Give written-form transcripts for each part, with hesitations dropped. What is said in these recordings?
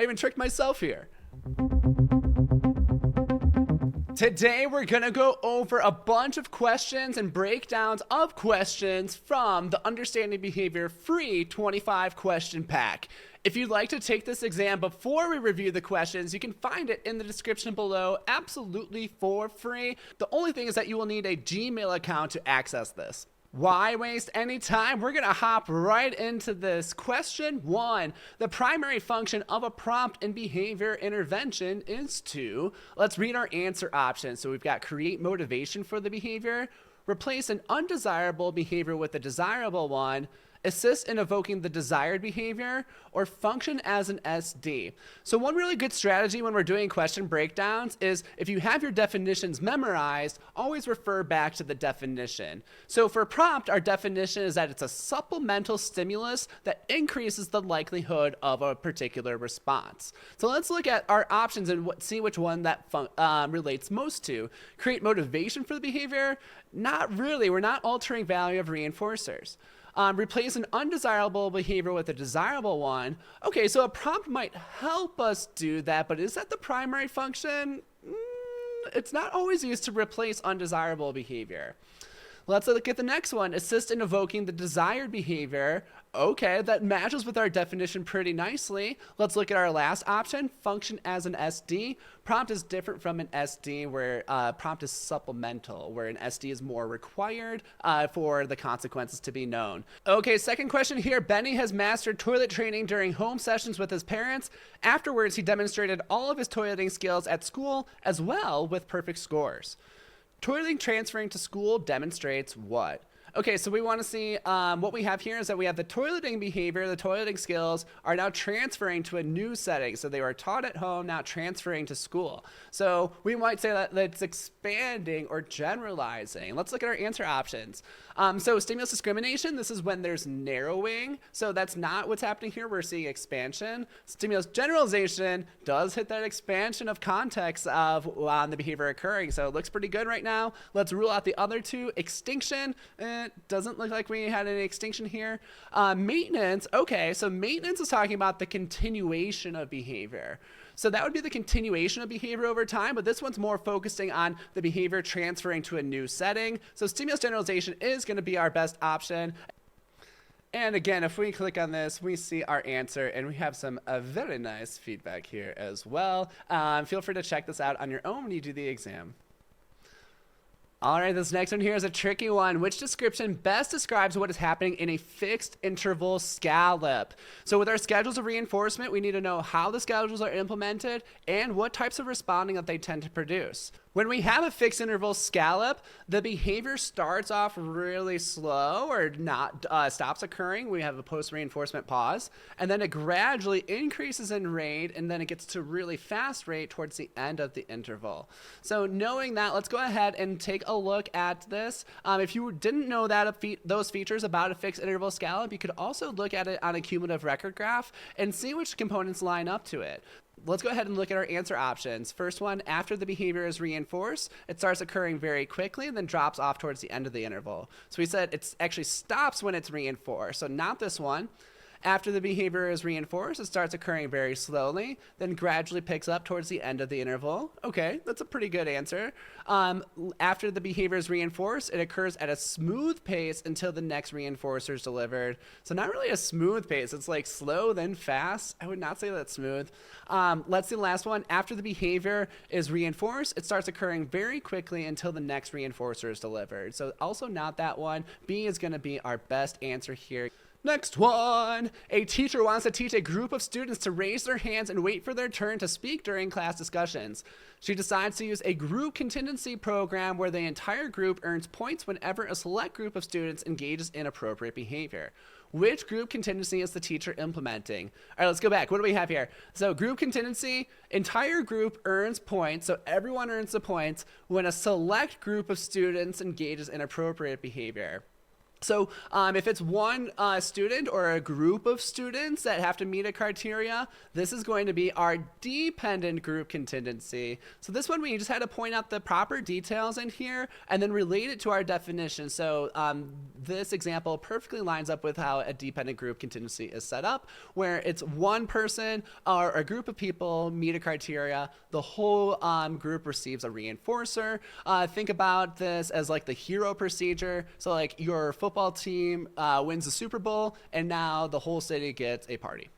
even tricked myself here. Today, we're going to go over a bunch of questions and breakdowns of questions from the Understanding Behavior free 25 question pack. If you'd like to take this exam before we review the questions, you can find it in the description below absolutely for free. The only thing is that you will need a Gmail account to access this. Why waste any time? We're going to hop right into this. Question 1. The primary function of a prompt in behavior intervention is to, let's read our answer options. So we've got create motivation for the behavior, replace an undesirable behavior with a desirable one, assist in evoking the desired behavior, or function as an SD. So one really good strategy when we're doing question breakdowns is if you have your definitions memorized, always refer back to the definition. So for prompt, our definition is that it's a supplemental stimulus that increases the likelihood of a particular response. So let's look at our options and see which one that relates most to. Create motivation for the behavior? Not really. We're not altering value of reinforcers. Replace an undesirable behavior with a desirable one. Okay, so a prompt might help us do that, but is that the primary function? It's not always used to replace undesirable behavior. Let's look at the next one. Assist in evoking the desired behavior. Okay, that matches with our definition pretty nicely. Let's look at our last option, function as an SD. Prompt is different from an SD where prompt is supplemental, where an SD is more required for the consequences to be known. Okay, second question here. Benny has mastered toilet training during home sessions with his parents. Afterwards, he demonstrated all of his toileting skills at school as well with perfect scores. Toileting transferring to school demonstrates what? Okay, so we want to see what we have here is that we have the toileting behavior, the toileting skills are now transferring to a new setting. So they were taught at home, now transferring to school. So we might say that it's expanding or generalizing. Let's look at our answer options. So stimulus discrimination, this is when there's narrowing. So that's not what's happening here. We're seeing expansion. Stimulus generalization does hit that expansion of context of the behavior occurring. So it looks pretty good right now. Let's rule out the other two. Extinction. It doesn't look like we had any extinction here. Maintenance, okay, so maintenance is talking about the continuation of behavior. So that would be the continuation of behavior over time, but this one's more focusing on the behavior transferring to a new setting. So stimulus generalization is going to be our best option. And again, if we click on this, we see our answer, and we have some very nice feedback here as well. Feel free to check this out on your own when you do the exam. All right, this next one here is a tricky one. Which description best describes what is happening in a fixed interval scallop? So with our schedules of reinforcement, we need to know how the schedules are implemented and what types of responding that they tend to produce. When we have a fixed interval scallop, the behavior starts off really slow or not stops occurring. We have a post-reinforcement pause, and then it gradually increases in rate, and then it gets to really fast rate towards the end of the interval. So knowing that, let's go ahead and take a look at this. If you didn't know that those features about a fixed interval scallop, you could also look at it on a cumulative record graph and see which components line up to it. Let's go ahead and look at our answer options. First one, after the behavior is reinforced, it starts occurring very quickly and then drops off towards the end of the interval. So we said it actually stops when it's reinforced. So not this one. After the behavior is reinforced, it starts occurring very slowly, then gradually picks up towards the end of the interval. Okay, that's a pretty good answer. After the behavior is reinforced, it occurs at a smooth pace until the next reinforcer is delivered. So not really a smooth pace. It's like slow, then fast. I would not say that's smooth. Let's see the last one. After the behavior is reinforced, it starts occurring very quickly until the next reinforcer is delivered. So also not that one. B is going to be our best answer here. Next one. A teacher wants to teach a group of students to raise their hands and wait for their turn to speak during class discussions. She decides to use a group contingency program where the entire group earns points whenever a select group of students engages in appropriate behavior. Which group contingency is the teacher implementing? All right, let's go back. What do we have here? So group contingency, entire group earns points, so everyone earns the points when a select group of students engages in appropriate behavior. So if it's one student or a group of students that have to meet a criteria, this is going to be our dependent group contingency. So this one, we just had to point out the proper details in here and then relate it to our definition. So this example perfectly lines up with how a dependent group contingency is set up, where it's one person or a group of people meet a criteria, the whole group receives a reinforcer. Think about this as like the hero procedure. So like your football team wins the Super Bowl, and now the whole city gets a party.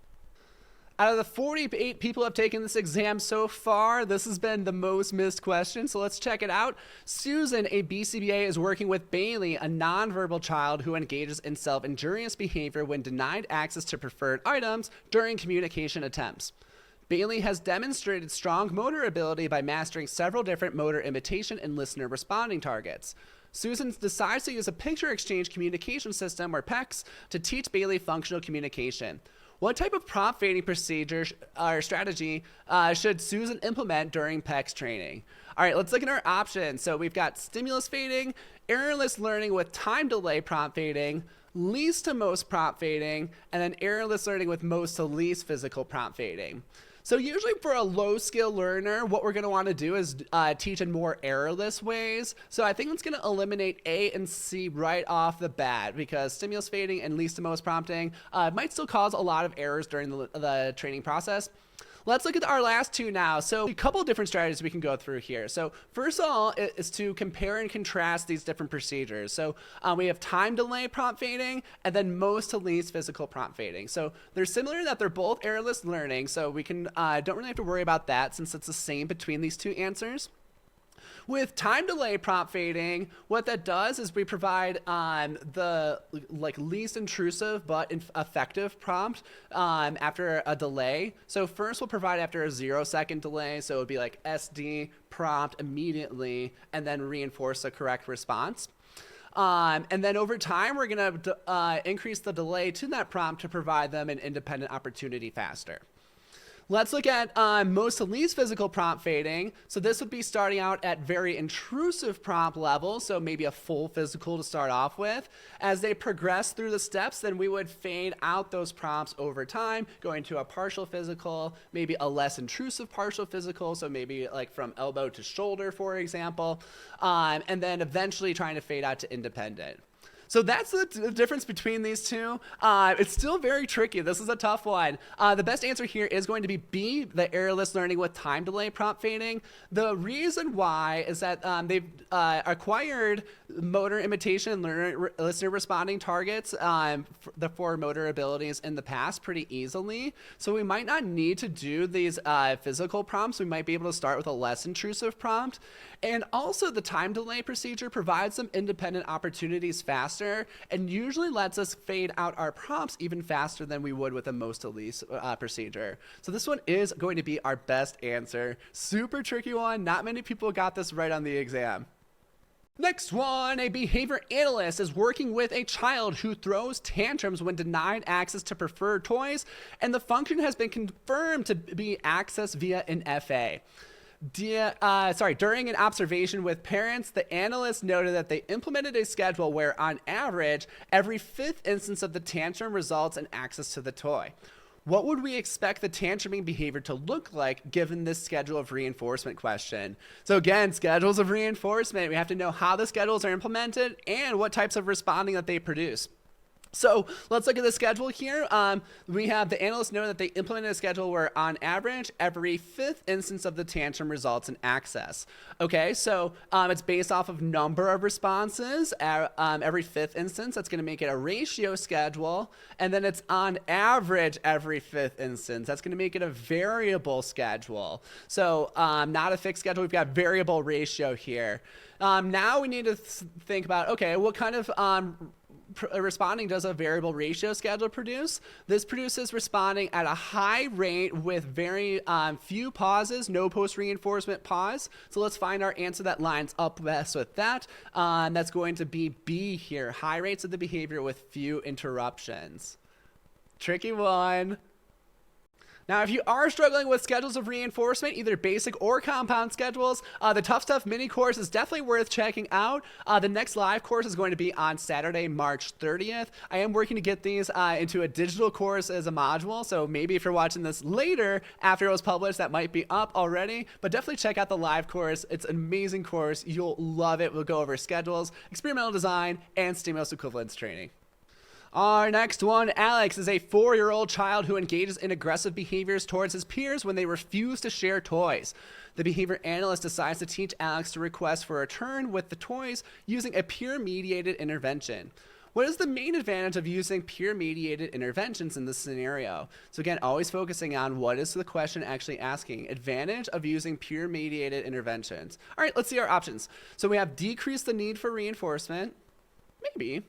Out of the 48 people who have taken this exam so far, this has been the most missed question, so let's check it out. Susan, a BCBA, is working with Bailey, a nonverbal child who engages in self-injurious behavior when denied access to preferred items during communication attempts. Bailey has demonstrated strong motor ability by mastering several different motor imitation and listener responding targets. Susan decides to use a picture exchange communication system, or PECS, to teach Bailey functional communication. What type of prompt fading procedure or strategy should Susan implement during PECS training? All right, let's look at our options. So we've got stimulus fading, errorless learning with time delay prompt fading, least to most prompt fading, and then errorless learning with most to least physical prompt fading. So usually for a low skill learner, what we're going to want to do is teach in more errorless ways. So I think it's going to eliminate A and C right off the bat, because stimulus fading and least to most prompting might still cause a lot of errors during the training process. Let's look at our last two now. So a couple of different strategies we can go through here. So first of all is to compare and contrast these different procedures. So we have time delay prompt fading and then most to least physical prompt fading. So they're similar in that they're both errorless learning. So we can don't really have to worry about that since it's the same between these two answers. With time delay prompt fading, what that does is we provide the least intrusive but effective prompt after a delay. So first we'll provide after a 0-second delay. So it would be like SD prompt immediately and then reinforce the correct response. And then over time, we're going to increase the delay to that prompt to provide them an independent opportunity faster. Let's look at most to least physical prompt fading. So this would be starting out at very intrusive prompt levels, so maybe a full physical to start off with. As they progress through the steps, then we would fade out those prompts over time, going to a partial physical, maybe a less intrusive partial physical, so maybe like from elbow to shoulder, for example, and then eventually trying to fade out to independent. So that's the difference between these two. It's still very tricky. This is a tough one. The best answer here is going to be B, the errorless learning with time delay prompt fading. The reason why is that they've acquired motor imitation and listener responding targets for motor abilities in the past pretty easily. So we might not need to do these physical prompts. We might be able to start with a less intrusive prompt. And also the time delay procedure provides some independent opportunities faster and usually lets us fade out our prompts even faster than we would with a most to least procedure. So this one is going to be our best answer. Super tricky one. Not many people got this right on the exam. Next one, a behavior analyst is working with a child who throws tantrums when denied access to preferred toys, and the function has been confirmed to be accessed via an FA. During an observation with parents, the analyst noted that they implemented a schedule where, on average, every fifth instance of the tantrum results in access to the toy. What would we expect the tantruming behavior to look like given this schedule of reinforcement question? So again, schedules of reinforcement, we have to know how the schedules are implemented and what types of responding that they produce. So let's look at the schedule here. We have the analysts know that they implemented a schedule where, on average, every fifth instance of the tantrum results in access. Okay, so it's based off of number of responses. Every fifth instance, that's going to make it a ratio schedule. And then it's on average every fifth instance. That's going to make it a variable schedule. So not a fixed schedule. We've got variable ratio here. Now we need to think about, okay, what kind of responding does a variable ratio schedule produce? This produces responding at a high rate with very few pauses, no post-reinforcement pause. So let's find our answer that lines up best with that. That's going to be B here, high rates of the behavior with few interruptions. Tricky one. Now, if you are struggling with schedules of reinforcement, either basic or compound schedules, the Tough Stuff mini course is definitely worth checking out. The next live course is going to be on Saturday, March 30th. I am working to get these into a digital course as a module, so maybe if you're watching this later after it was published, that might be up already, but definitely check out the live course. It's an amazing course. You'll love it. We'll go over schedules, experimental design, and stimulus equivalence training. Our next one, Alex, is a 4-year-old child who engages in aggressive behaviors towards his peers when they refuse to share toys. The behavior analyst decides to teach Alex to request for a turn with the toys using a peer-mediated intervention. What is the main advantage of using peer-mediated interventions in this scenario? So again, always focusing on what is the question actually asking. Advantage of using peer-mediated interventions. All right, let's see our options. So we have decrease the need for reinforcement. Maybe.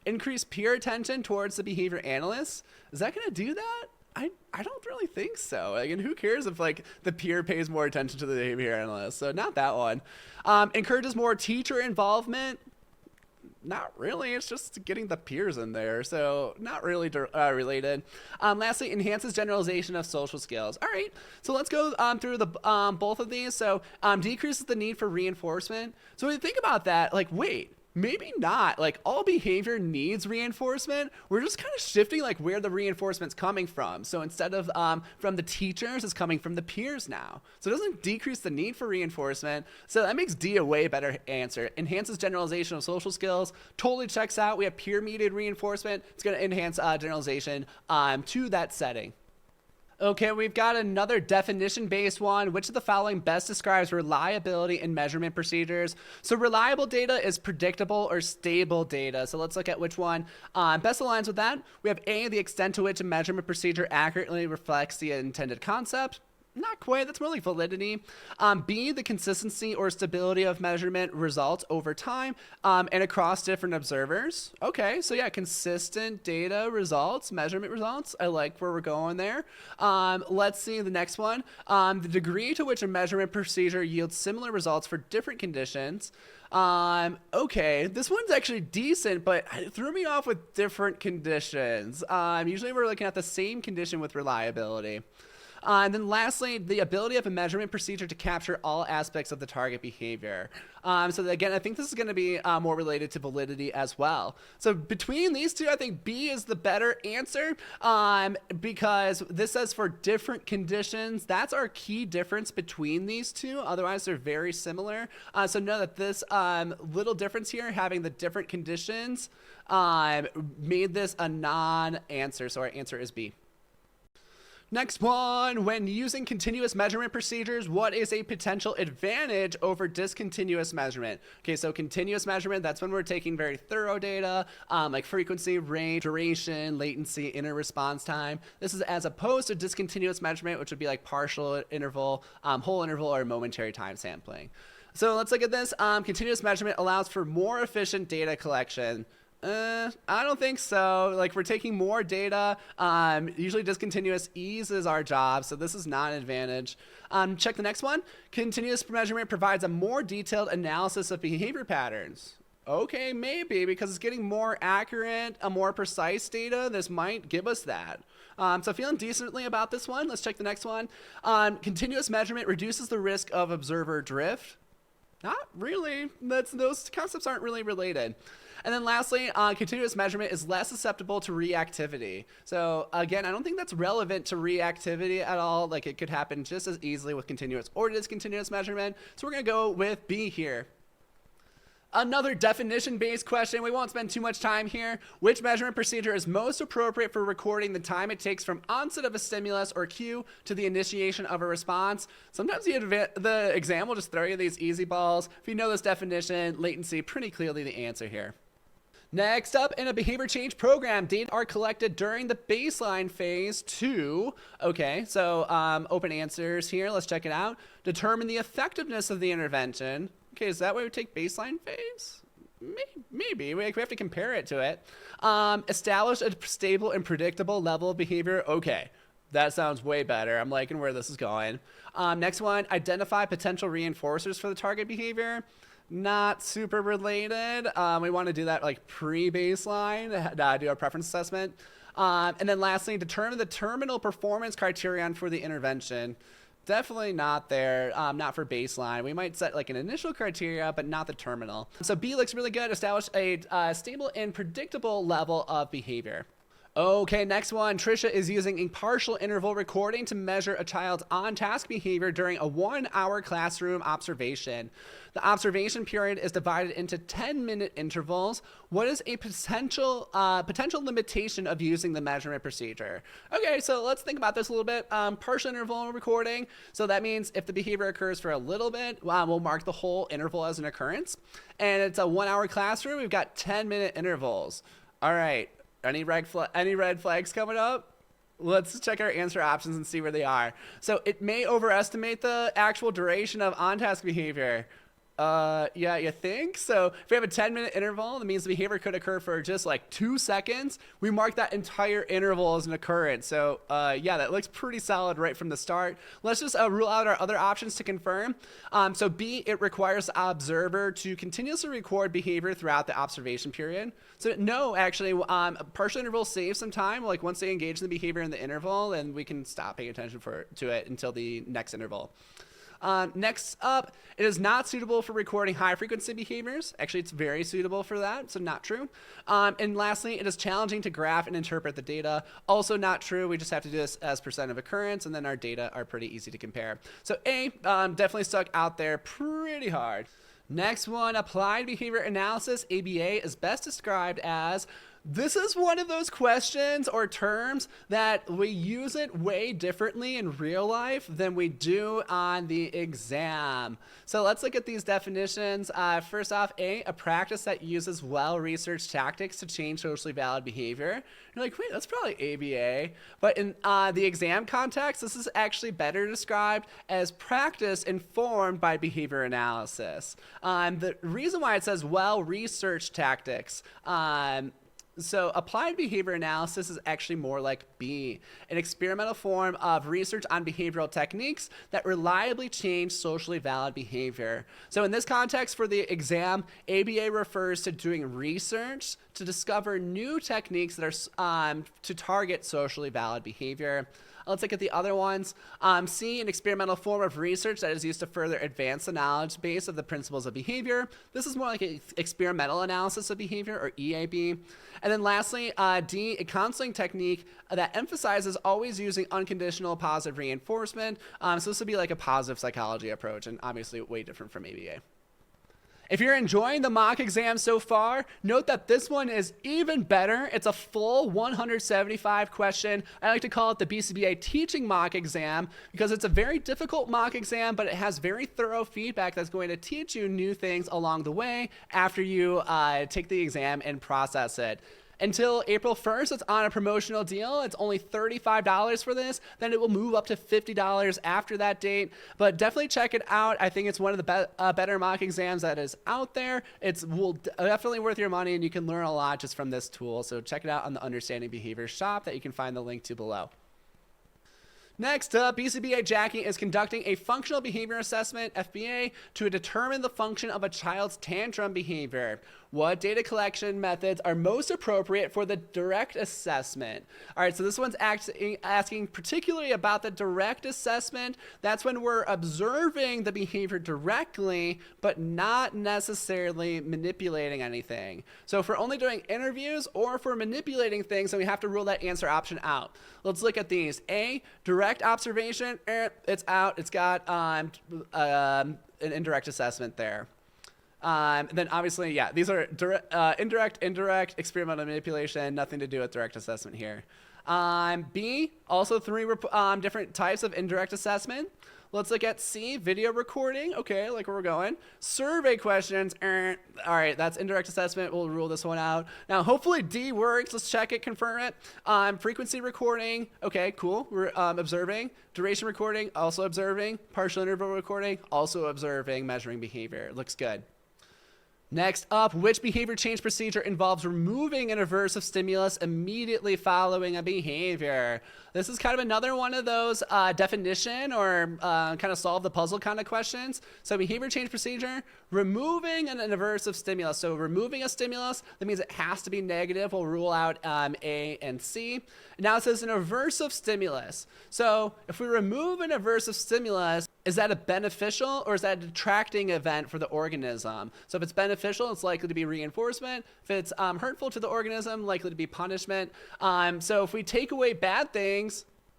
Increase peer attention towards the behavior analyst. Is that going to do that? I don't really think so. Like, and who cares if like the peer pays more attention to the behavior analyst? So not that one. Encourages more teacher involvement. Not really. It's just getting the peers in there. So not really related. Lastly, enhances generalization of social skills. All right. So let's go through the both of these. So decreases the need for reinforcement. So when you think about that, like, wait. Maybe not. Like, all behavior needs reinforcement. We're just kind of shifting like where the reinforcement's coming from. So instead of from the teachers, it's coming from the peers now. So it doesn't decrease the need for reinforcement. So that makes D a way better answer. Enhances generalization of social skills. Totally checks out. We have peer-mediated reinforcement. It's going to enhance generalization to that setting. Okay, we've got another definition-based one. Which of the following best describes reliability in measurement procedures? So reliable data is predictable or stable data. So let's look at which one best aligns with that. We have A, the extent to which a measurement procedure accurately reflects the intended concept. Not quite. That's more like validity. B, the consistency or stability of measurement results over time and across different observers. Okay, so yeah, consistent data results, measurement results. I like where we're going there. Let's see the next one. The degree to which a measurement procedure yields similar results for different conditions. Okay, this one's actually decent, but it threw me off with different conditions. Usually we're looking at the same condition with reliability. And then lastly, the ability of a measurement procedure to capture all aspects of the target behavior. So again, I think this is going to be more related to validity as well. So between these two, I think B is the better answer because this says for different conditions. That's our key difference between these two. Otherwise, they're very similar. So know that this little difference here, having the different conditions, made this a non-answer. So our answer is B. Next one, when using continuous measurement procedures, what is a potential advantage over discontinuous measurement? Okay, so continuous measurement, that's when we're taking very thorough data, like frequency, range, duration, latency, inner response time. This is as opposed to discontinuous measurement, which would be like partial interval, whole interval, or momentary time sampling. So let's look at this. Continuous measurement allows for more efficient data collection. I don't think so. Like, we're taking more data. Usually discontinuous eases our job, so this is not an advantage. Check the next one. Continuous measurement provides a more detailed analysis of behavior patterns. Okay, maybe, because it's getting more accurate, a more precise data. This might give us that. So feeling decently about this one. Let's check the next one. Continuous measurement reduces the risk of observer drift. Not really. Those concepts aren't really related. And then lastly, continuous measurement is less susceptible to reactivity. So again, I don't think that's relevant to reactivity at all. Like, it could happen just as easily with continuous or discontinuous measurement. So we're going to go with B here. Another definition-based question. We won't spend too much time here. Which measurement procedure is most appropriate for recording the time it takes from onset of a stimulus or cue to the initiation of a response? Sometimes the exam will just throw you these easy balls. If you know this definition, latency, pretty clearly the answer here. Next up, in a behavior change program, data are collected during the baseline phase to, okay, so open answers here. Let's check it out. Determine the effectiveness of the intervention. Okay, is that why we take baseline phase? Maybe. We have to compare it to it. Establish a stable and predictable level of behavior. Okay, that sounds way better. I'm liking where this is going. Next one, identify potential reinforcers for the target behavior. Not super related. We want to do that like pre-baseline, do a preference assessment. And then lastly, determine the terminal performance criterion for the intervention. Definitely not there, not for baseline. We might set like an initial criteria, but not the terminal. So B looks really good. Establish a stable and predictable level of behavior. Okay, next one. Trisha is using a partial interval recording to measure a child's on-task behavior during a 1-hour classroom observation. The observation period is divided into 10-minute intervals. What is a potential limitation of using the measurement procedure? Okay, so let's think about this a little bit. Partial interval recording. So that means if the behavior occurs for a little bit, we'll mark the whole interval as an occurrence. And it's a 1-hour classroom. We've got 10-minute intervals. All right. Any red flags coming up? Let's check our answer options and see where they are. So it may overestimate the actual duration of on-task behavior. Yeah, you think? So if we have a 10-minute interval, that means the behavior could occur for just like 2 seconds. We mark that entire interval as an occurrence. So yeah, that looks pretty solid right from the start. Let's just rule out our other options to confirm. So B, it requires the observer to continuously record behavior throughout the observation period. So no, actually, partial interval saves some time. Like once they engage in the behavior in the interval, then we can stop paying attention to it until the next interval. Next up, it is not suitable for recording high-frequency behaviors. Actually, it's very suitable for that, so not true. And lastly, it is challenging to graph and interpret the data. Also not true. We just have to do this as % of occurrence, and then our data are pretty easy to compare. So A, definitely stuck out there pretty hard. Next one, applied behavior analysis, ABA, is best described as: this is one of those questions or terms that we use it way differently in real life than we do on the exam. So let's look at these definitions. First off, a practice that uses well-researched tactics to change socially valid behavior. You're like, wait, that's probably ABA. But in the exam context, this is actually better described as practice informed by behavior analysis. The reason why it says well-researched tactics, so applied behavior analysis is actually more like B, an experimental form of research on behavioral techniques that reliably change socially valid behavior. So in this context for the exam, ABA refers to doing research to discover new techniques that are to target socially valid behavior. Let's look at the other ones. C, an experimental form of research that is used to further advance the knowledge base of the principles of behavior. This is more like an experimental analysis of behavior, or EAB. And then lastly, D, a counseling technique that emphasizes always using unconditional positive reinforcement. So this would be like a positive psychology approach, and obviously way different from ABA. If you're enjoying the mock exam so far, note that this one is even better. It's a full 175 question. I like to call it the BCBA teaching mock exam because it's a very difficult mock exam, but it has very thorough feedback that's going to teach you new things along the way after you take the exam and process it. Until April 1st, it's on a promotional deal. It's only $35 for this. Then it will move up to $50 after that date. But definitely check it out. I think it's one of the better mock exams that is out there. It's definitely worth your money, and you can learn a lot just from this tool. So check it out on the Understanding Behavior shop that you can find the link to below. Next up, BCBA Jackie is conducting a functional behavior assessment, FBA, to determine the function of a child's tantrum behavior. What data collection methods are most appropriate for the direct assessment? All right, so this one's asking particularly about the direct assessment. That's when we're observing the behavior directly, but not necessarily manipulating anything. So if we're only doing interviews or if we're manipulating things, then we have to rule that answer option out. Let's look at these. A, direct observation, it's out. It's got an indirect assessment there. Then obviously, yeah, these are indirect, experimental manipulation, nothing to do with direct assessment here. B, also 3 different types of indirect assessment. Let's look at C, video recording. Okay, like where we're going. Survey questions. All right, that's indirect assessment. We'll rule this one out. Now, hopefully D works. Let's check it, confirm it. Frequency recording. Okay, cool. We're observing. Duration recording, also observing. Partial interval recording, also observing, measuring behavior. Looks good. Next up, which behavior change procedure involves removing an aversive stimulus immediately following a behavior? This is kind of another one of those definition or kind of solve the puzzle kind of questions. So behavior change procedure, removing an aversive stimulus. So removing a stimulus, that means it has to be negative. We'll rule out A and C. Now it says an aversive stimulus. So if we remove an aversive stimulus, is that a beneficial or is that a detracting event for the organism? So if it's beneficial, it's likely to be reinforcement. If it's hurtful to the organism, likely to be punishment. So if we take away bad things,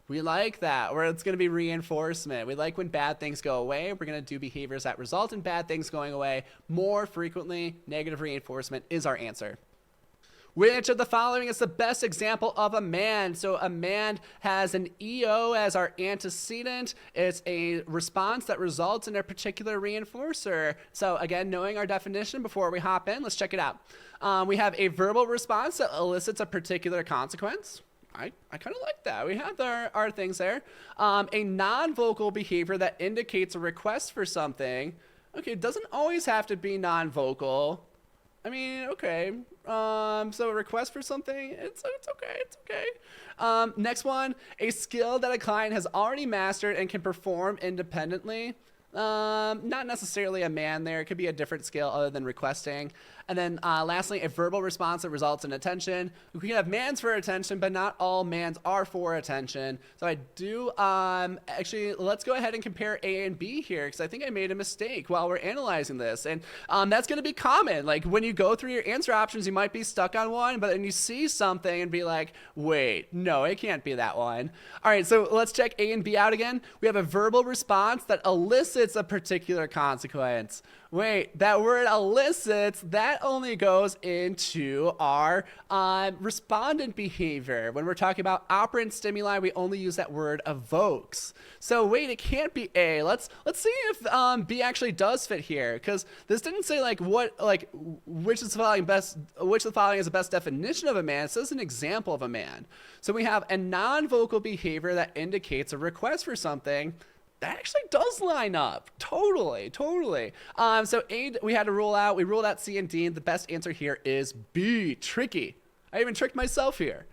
we like that, or it's going to be reinforcement. We like when bad things go away. We're going to do behaviors that result in bad things going away more frequently. Negative reinforcement is our answer. Which of the following is the best example of a man? So a man has an EO as our antecedent. It's a response that results in a particular reinforcer. So again, knowing our definition before we hop in, let's check it out. We have a verbal response that elicits a particular consequence. I kind of like that. We have our things there. A non-vocal behavior that indicates a request for something. Okay, it doesn't always have to be non-vocal. I mean, okay. So a request for something, it's okay. Next one, a skill that a client has already mastered and can perform independently. Not necessarily a man there. It could be a different skill other than requesting. And then lastly, a verbal response that results in attention. We can have mans for attention, but not all mans are for attention. So I do, actually, let's go ahead and compare A and B here, because I think I made a mistake while we're analyzing this. And that's going to be common. Like when you go through your answer options, you might be stuck on one, but then you see something and be like, wait, no, it can't be that one. All right, so let's check A and B out again. We have a verbal response that elicits a particular consequence. Wait, that word elicits, that only goes into our respondent behavior. When we're talking about operant stimuli, we only use that word evokes. So wait, it can't be A. Let's see if B actually does fit here, because this didn't say which of the following is the best definition of a man. It says an example of a man. So we have a non-vocal behavior that indicates a request for something. That actually does line up. Totally. So A, we had to rule out. We ruled out C and D. The best answer here is B. Tricky. I even tricked myself here.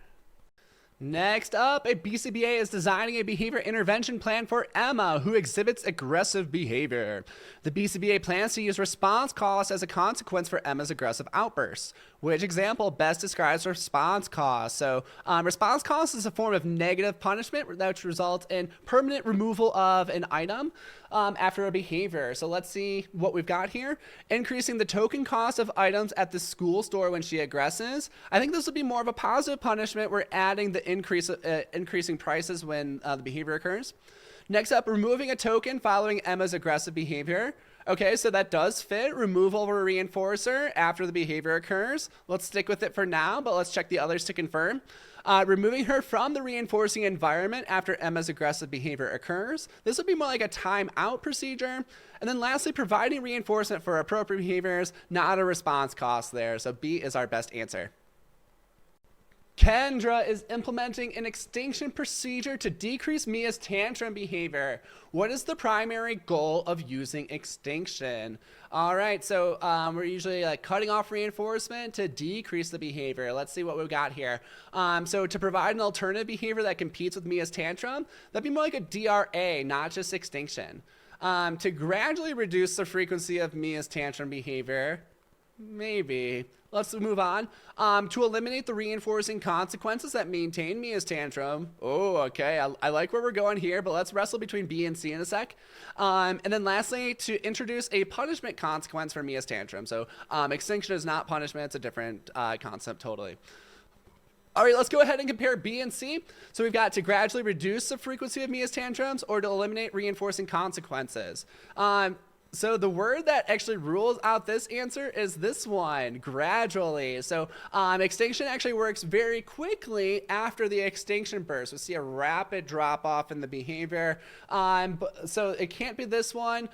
Next up, a BCBA is designing a behavior intervention plan for Emma, who exhibits aggressive behavior. The BCBA plans to use response costs as a consequence for Emma's aggressive outbursts. Which example best describes response costs? So response costs is a form of negative punishment which results in permanent removal of an item after a behavior. So let's see what we've got here. Increasing the token cost of items at the school store when she aggresses. I think this would be more of a positive punishment. We're adding the increasing prices when the behavior occurs. Next up, removing a token following Emma's aggressive behavior. Okay, so that does fit. Removal of a reinforcer after the behavior occurs. Let's stick with it for now, but let's check the others to confirm. Removing her from the reinforcing environment after Emma's aggressive behavior occurs. This would be more like a timeout procedure. And then lastly, providing reinforcement for appropriate behaviors, not a response cost there. So B is our best answer. Kendra is implementing an extinction procedure to decrease Mia's tantrum behavior. What is the primary goal of using extinction? All right, so we're usually cutting off reinforcement to decrease the behavior. Let's see what we've got here. So to provide an alternative behavior that competes with Mia's tantrum, that'd be more like a DRA, not just extinction. To gradually reduce the frequency of Mia's tantrum behavior, maybe. Let's move on. To eliminate the reinforcing consequences that maintain Mia's tantrum. Oh, okay. I like where we're going here, but let's wrestle between B and C in a sec. And then lastly, to introduce a punishment consequence for Mia's tantrum. So extinction is not punishment. It's a different concept totally. All right, let's go ahead and compare B and C. So we've got to gradually reduce the frequency of Mia's tantrums or to eliminate reinforcing consequences. So the word that actually rules out this answer is this one, gradually. So extinction actually works very quickly after the extinction burst. We see a rapid drop off in the behavior. So it can't be this one.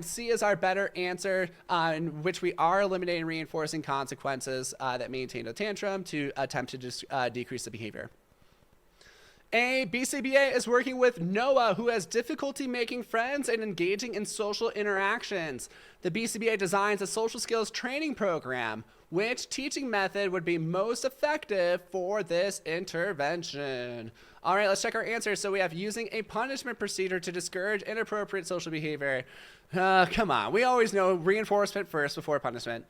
C is our better answer, in which we are eliminating reinforcing consequences that maintain a tantrum to attempt to just decrease the behavior. A, BCBA is working with Noah, who has difficulty making friends and engaging in social interactions. The BCBA designs a social skills training program. Which teaching method would be most effective for this intervention? All right, let's check our answers. So we have using a punishment procedure to discourage inappropriate social behavior. Come on, we always know reinforcement first before punishment.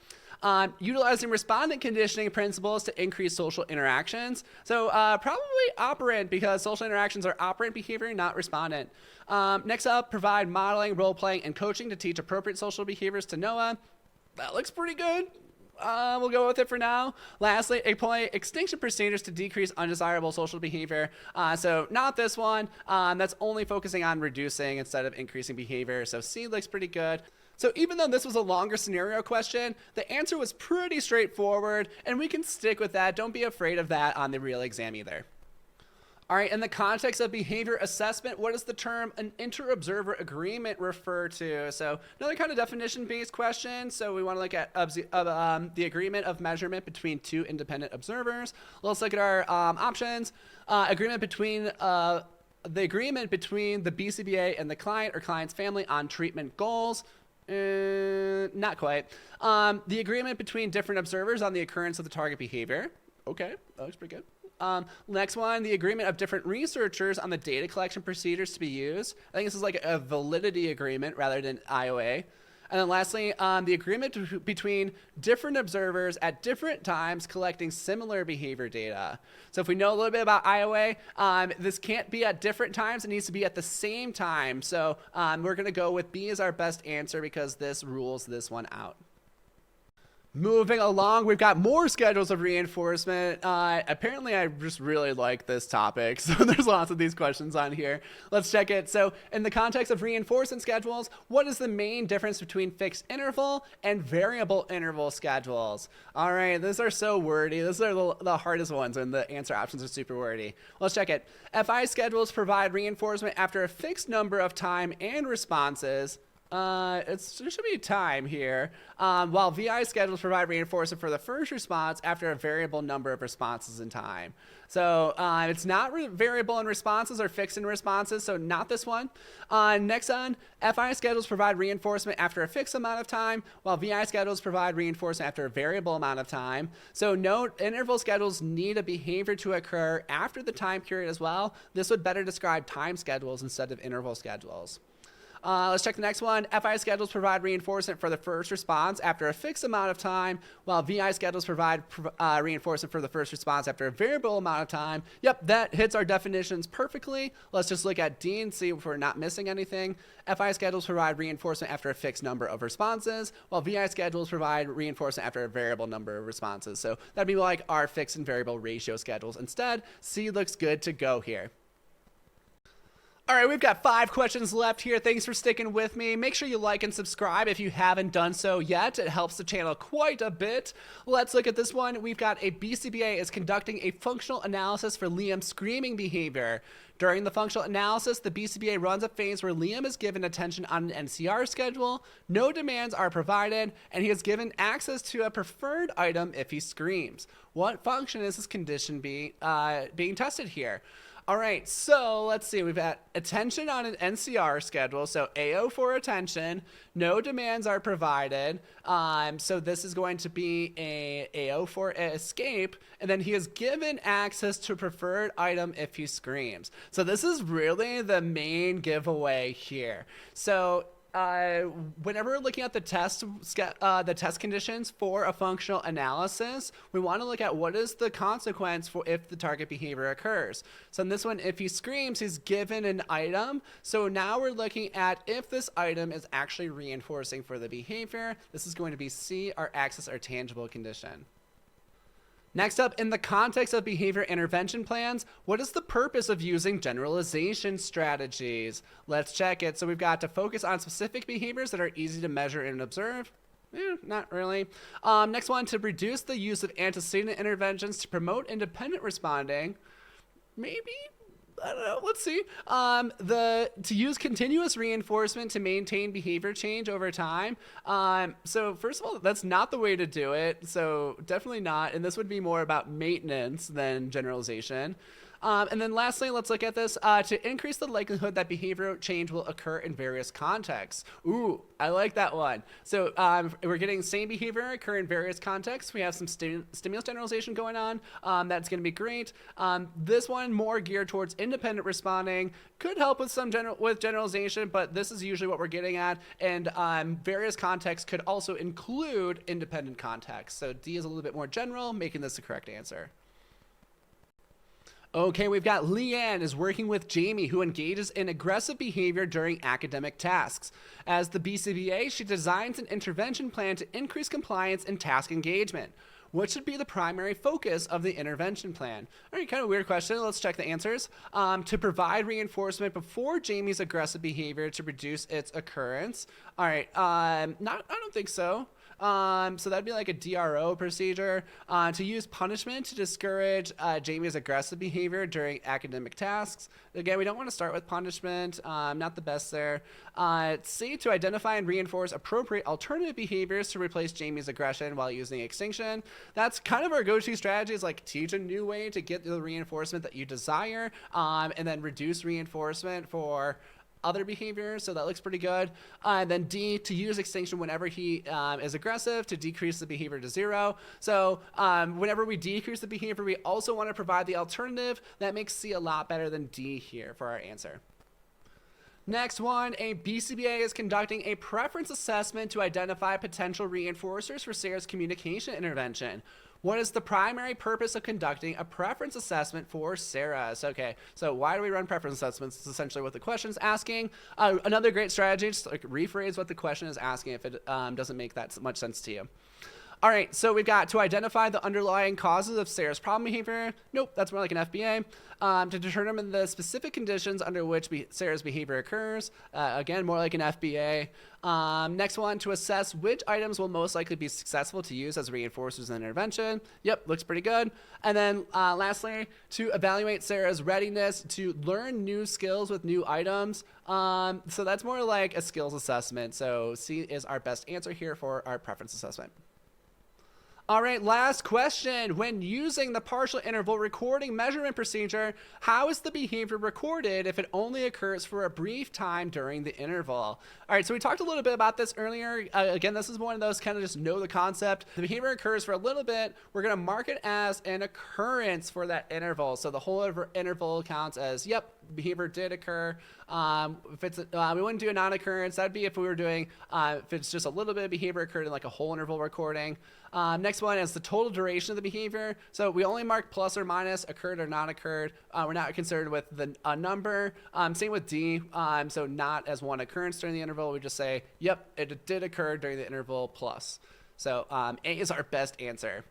Utilizing respondent conditioning principles to increase social interactions. So probably operant, because social interactions are operant behavior, not respondent. Next up, provide modeling, role playing, and coaching to teach appropriate social behaviors to Noah. That looks pretty good. We'll go with it for now. Lastly, employ extinction procedures to decrease undesirable social behavior. So not this one. That's only focusing on reducing instead of increasing behavior. So C looks pretty good. So even though this was a longer scenario question, the answer was pretty straightforward, and we can stick with that. Don't be afraid of that on the real exam either. All right, in the context of behavior assessment, what does the term an inter-observer agreement refer to? So another kind of definition-based question. So we want to look at the agreement of measurement between two independent observers. Let's look at our options. Agreement between the agreement between the BCBA and the client or client's family on treatment goals. Not quite. The agreement between different observers on the occurrence of the target behavior. Okay, that looks pretty good. Next one, the agreement of different researchers on the data collection procedures to be used. I think this is like a validity agreement rather than IOA. And then lastly, the agreement between different observers at different times collecting similar behavior data. So if we know a little bit about IOA, this can't be at different times. It needs to be at the same time. So we're going to go with B as our best answer because this rules this one out. Moving along, we've got more schedules of reinforcement. Apparently, I just really like this topic, so there's lots of these questions on here. Let's check it. So in the context of reinforcement schedules, what is the main difference between fixed interval and variable interval schedules? All right, these are so wordy. These are the hardest ones, and the answer options are super wordy. Let's check it. FI schedules provide reinforcement after a fixed number of time and responses. There should be time here. While VI schedules provide reinforcement for the first response after a variable number of responses in time. So it's not variable in responses or fixed in responses, so not this one. Next on, FI schedules provide reinforcement after a fixed amount of time, while VI schedules provide reinforcement after a variable amount of time. So note, interval schedules need a behavior to occur after the time period as well. This would better describe time schedules instead of interval schedules. Let's check the next one. FI schedules provide reinforcement for the first response after a fixed amount of time, while VI schedules provide reinforcement for the first response after a variable amount of time. Yep, that hits our definitions perfectly. Let's just look at D and see if we're not missing anything. FI schedules provide reinforcement after a fixed number of responses, while VI schedules provide reinforcement after a variable number of responses. So that'd be like our fixed and variable ratio schedules. Instead, C looks good to go here. All right, we've got 5 questions left here. Thanks for sticking with me. Make sure you like and subscribe if you haven't done so yet. It helps the channel quite a bit. Let's look at this one. We've got a BCBA is conducting a functional analysis for Liam's screaming behavior. During the functional analysis, the BCBA runs a phase where Liam is given attention on an NCR schedule, no demands are provided, and he is given access to a preferred item if he screams. What function is this condition being tested here? All right, so let's see. We've got attention on an NCR schedule, so AO for attention. No demands are provided. So this is going to be a AO for escape, and then he is given access to a preferred item if he screams. So this is really the main giveaway here. So whenever we're looking at the test conditions for a functional analysis, we want to look at what is the consequence for if the target behavior occurs. So in this one, if he screams, he's given an item. So now we're looking at if this item is actually reinforcing for the behavior. This is going to be C, our access or tangible condition. Next up, in the context of behavior intervention plans, what is the purpose of using generalization strategies? Let's check it. So we've got to focus on specific behaviors that are easy to measure and observe. Not really. Next one, to reduce the use of antecedent interventions to promote independent responding. Maybe? I don't know. Let's see. To use continuous reinforcement to maintain behavior change over time. So first of all, that's not the way to do it. So definitely not. And this would be more about maintenance than generalization. And then lastly, let's look at this. To increase the likelihood that behavioral change will occur in various contexts. Ooh, I like that one. So we're getting same behavior occur in various contexts. We have some stimulus generalization going on. That's going to be great. This one more geared towards independent responding. Could help with some generalization, but this is usually what we're getting at. And various contexts could also include independent contexts. So D is a little bit more general, making this the correct answer. Okay, we've got Leanne is working with Jamie, who engages in aggressive behavior during academic tasks. As the BCBA, she designs an intervention plan to increase compliance and task engagement. What should be the primary focus of the intervention plan? All right, kind of weird question. Let's check the answers. To provide reinforcement before Jamie's aggressive behavior to reduce its occurrence. All right, I don't think so. So that'd be like a DRO procedure. To use punishment to discourage Jamie's aggressive behavior during academic tasks. Again, we don't want to start with punishment. Not the best there. C, to identify and reinforce appropriate alternative behaviors to replace Jamie's aggression while using extinction. That's kind of our go-to strategy, is like teach a new way to get the reinforcement that you desire, and then reduce reinforcement for other behaviors. So that looks pretty good. Then D, to use extinction whenever he is aggressive to decrease the behavior to 0. So whenever we decrease the behavior, we also want to provide the alternative. That makes C a lot better than D here for our answer. Next one, a BCBA is conducting a preference assessment to identify potential reinforcers for Sarah's communication intervention. What is the primary purpose of conducting a preference assessment for Sarah's? Okay, so why do we run preference assessments? It's essentially what the question is asking. Another great strategy, just like rephrase what the question is asking if it doesn't make that much sense to you. All right, so we've got to identify the underlying causes of Sarah's problem behavior. Nope, that's more like an FBA. To determine the specific conditions under which Sarah's behavior occurs. Again, more like an FBA. Next one, to assess which items will most likely be successful to use as reinforcers in intervention. Yep, looks pretty good. And then lastly, to evaluate Sarah's readiness to learn new skills with new items. So that's more like a skills assessment. So C is our best answer here for our preference assessment. All right, last question. When using the partial interval recording measurement procedure, how is the behavior recorded if it only occurs for a brief time during the interval? All right, so we talked a little bit about this earlier. Again, this is one of those kind of just know the concept. The behavior occurs for a little bit. We're going to mark it as an occurrence for that interval. So the whole interval counts as, yep, behavior did occur. If it's we wouldn't do a non-occurrence. That'd be if we were doing if it's just a little bit of behavior occurred in like a whole interval recording. Next one is the total duration of the behavior. So we only mark plus or minus, occurred or not occurred. We're not concerned with the number. Same with D. So not as one occurrence during the interval. We just say, yep, it did occur during the interval plus. So A is our best answer.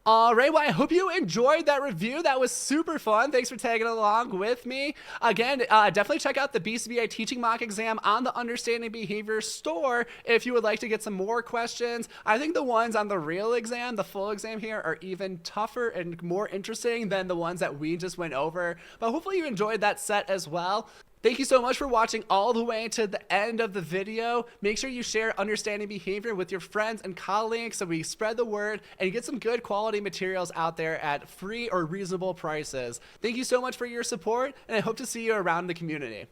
All right, well, I hope you enjoyed that review. That was super fun. Thanks for tagging along with me. Again, definitely check out the BCBA teaching mock exam on the Understanding Behavior store if you would like to get some more questions. I think the ones on the real exam, the full exam here, are even tougher and more interesting than the ones that we just went over. But hopefully you enjoyed that set as well. Thank you so much for watching all the way to the end of the video. Make sure you share Understanding Behavior with your friends and colleagues so we spread the word and get some good quality materials out there at free or reasonable prices. Thank you so much for your support, and I hope to see you around the community.